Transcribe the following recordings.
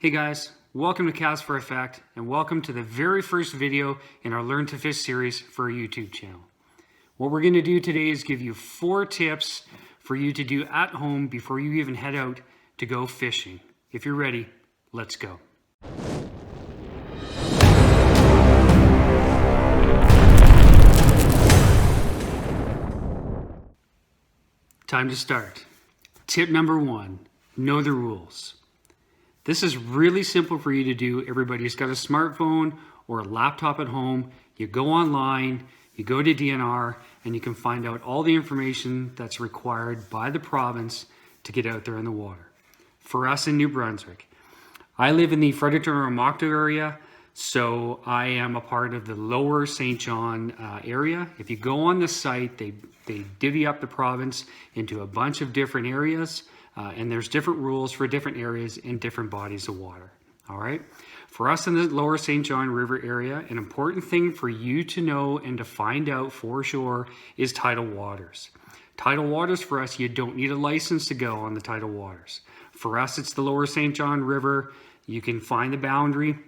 Hey guys, welcome to Cast for Effect and welcome to the very first video in our Learn to Fish series for our YouTube channel. What we're going to do today is give you 4 tips for you to do at home before you even head out to go fishing. If you're ready, let's go. Time to start. Tip number 1, know the rules. This is really simple for you to do. Everybody's got a smartphone or a laptop at home. You go online, you go to DNR, and you can find out all the information that's required by the province to get out there in the water. For us in New Brunswick, I live in the Fredericton or Moncton area, so I am a part of the lower St. John area. If you go on the site, they divvy up the province into a bunch of different areas. And there's different rules for different areas in different bodies of water. All right. For us in the lower St. John River area, an important thing for you to know and to find out for sure is tidal waters. Tidal waters for us, you don't need a license to go on the tidal waters. For us, it's the lower St. John River. You can find the boundary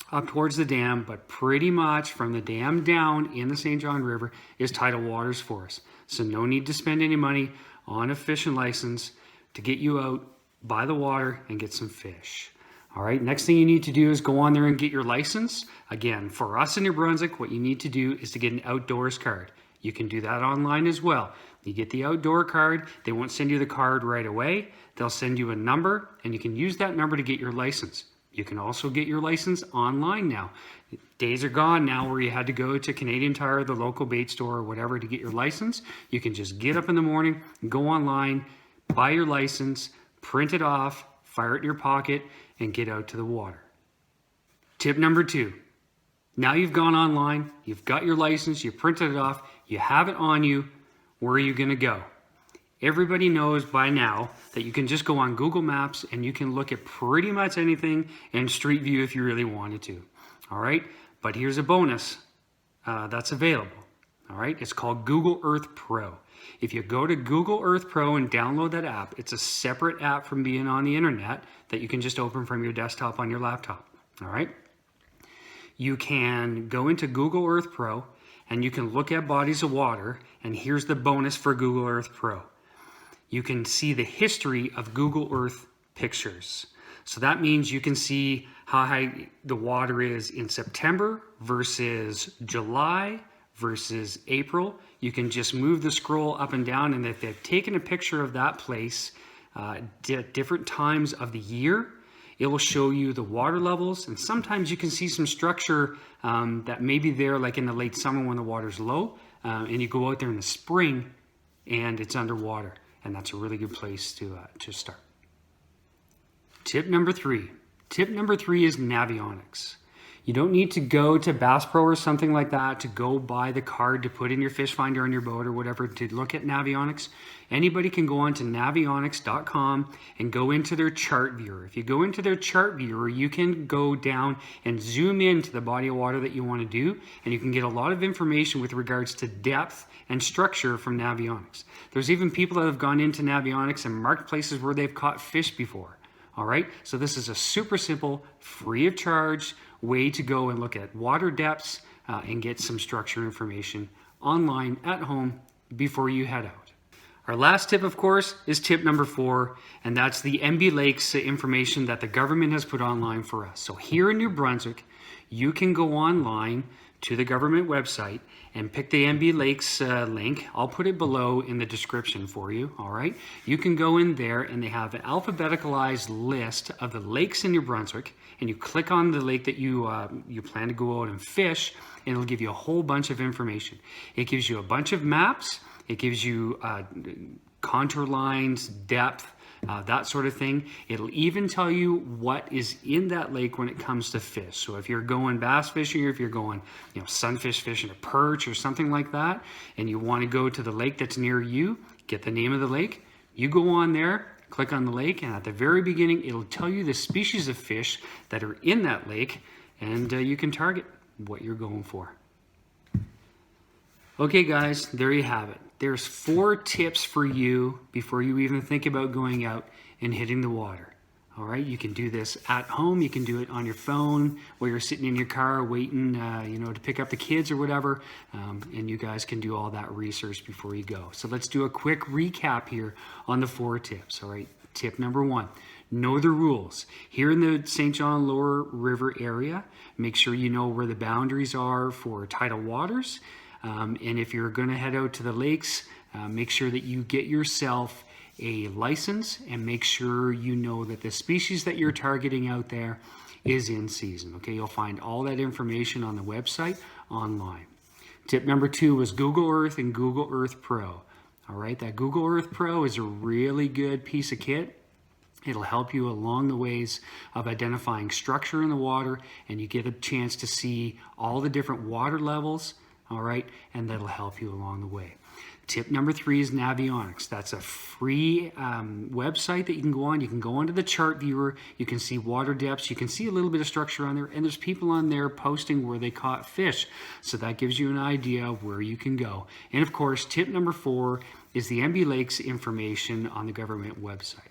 up towards the dam, but pretty much from the dam down in the St. John River is tidal waters for us. So no need to spend any money on a fishing license to get you out by the water and get some fish. All right, next thing you need to do is go on there and get your license. Again, for us in New Brunswick, what you need to do is to get an outdoors card. You can do that online as well. You get the outdoor card, they won't send you the card right away. They'll send you a number and you can use that number to get your license. You can also get your license online now. Days are gone now where you had to go to Canadian Tire, the local bait store or whatever to get your license. You can just get up in the morning, go online, buy your license, print it off, fire it in your pocket, and get out to the water. Tip number 2. Now you've gone online, you've got your license, you printed it off, you have it on you, where are you going to go? Everybody knows by now that you can just go on Google Maps and you can look at pretty much anything in Street View if you really wanted to. All right, but here's a bonus that's available. All right, it's called Google Earth Pro. If you go to Google Earth Pro and download that app, it's a separate app from being on the internet that you can just open from your desktop on your laptop. All right, you can go into Google Earth Pro and you can look at bodies of water. And here's the bonus for Google Earth Pro. You can see the history of Google Earth pictures. So that means you can see how high the water is in September versus July versus April. You can just move the scroll up and down, and if they've taken a picture of that place at different times of the year, it will show you the water levels, and sometimes you can see some structure that may be there like in the late summer when the water's low, and you go out there in the spring and it's underwater. And that's a really good place to start. Tip number 3. Tip number 3 is Navionics. You don't need to go to Bass Pro or something like that to go buy the card to put in your fish finder on your boat or whatever to look at Navionics. Anybody can go on to Navionics.com and go into their chart viewer. If you go into their chart viewer, you can go down and zoom into the body of water that you want to do, and you can get a lot of information with regards to depth and structure from Navionics. There's even people that have gone into Navionics and marked places where they've caught fish before. All right, so this is a super simple, free of charge way to go and look at water depths and get some structure information online at home before you head out. Our last tip, of course, is tip number 4, and that's the MB Lakes information that the government has put online for us. So here in New Brunswick, you can go online to the government website and pick the MB Lakes link. I'll put it below in the description for you, all right? You can go in there and they have an alphabeticalized list of the lakes in New Brunswick, and you click on the lake that you plan to go out and fish, and it'll give you a whole bunch of information. It gives you a bunch of maps, it gives you contour lines, depth, that sort of thing. It'll even tell you what is in that lake when it comes to fish. So if you're going bass fishing, or if you're going, sunfish fishing, a perch or something like that, and you want to go to the lake that's near you, get the name of the lake, you go on there, click on the lake, and at the very beginning, it'll tell you the species of fish that are in that lake, and you can target what you're going for. Okay guys, there you have it. There's 4 tips for you before you even think about going out and hitting the water. All right, you can do this at home. You can do it on your phone while you're sitting in your car waiting, to pick up the kids or whatever. And you guys can do all that research before you go. So let's do a quick recap here on the 4 tips. All right, tip number 1, know the rules. Here in the St. John Lower River area, make sure you know where the boundaries are for tidal waters. And if you're going to head out to the lakes, make sure that you get yourself a license and make sure you know that the species that you're targeting out there is in season. Okay, you'll find all that information on the website online. Tip number 2 was Google Earth and Google Earth Pro. All right, that Google Earth Pro is a really good piece of kit. It'll help you along the ways of identifying structure in the water, and you get a chance to see all the different water levels, all right, and that'll help you along the way. Tip number 3 is Navionics. That's a free website that you can go on. You can go onto the chart viewer. You can see water depths. You can see a little bit of structure on there. And there's people on there posting where they caught fish. So that gives you an idea of where you can go. And of course, tip number 4 is the MB Lakes information on the government website.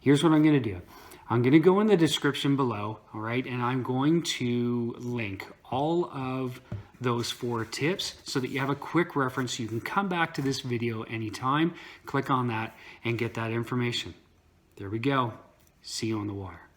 Here's what I'm going to do. I'm going to go in the description below, all right, and I'm going to link all of those 4 tips so that you have a quick reference. You can come back to this video anytime, click on that, and get that information. There we go. See you on the water.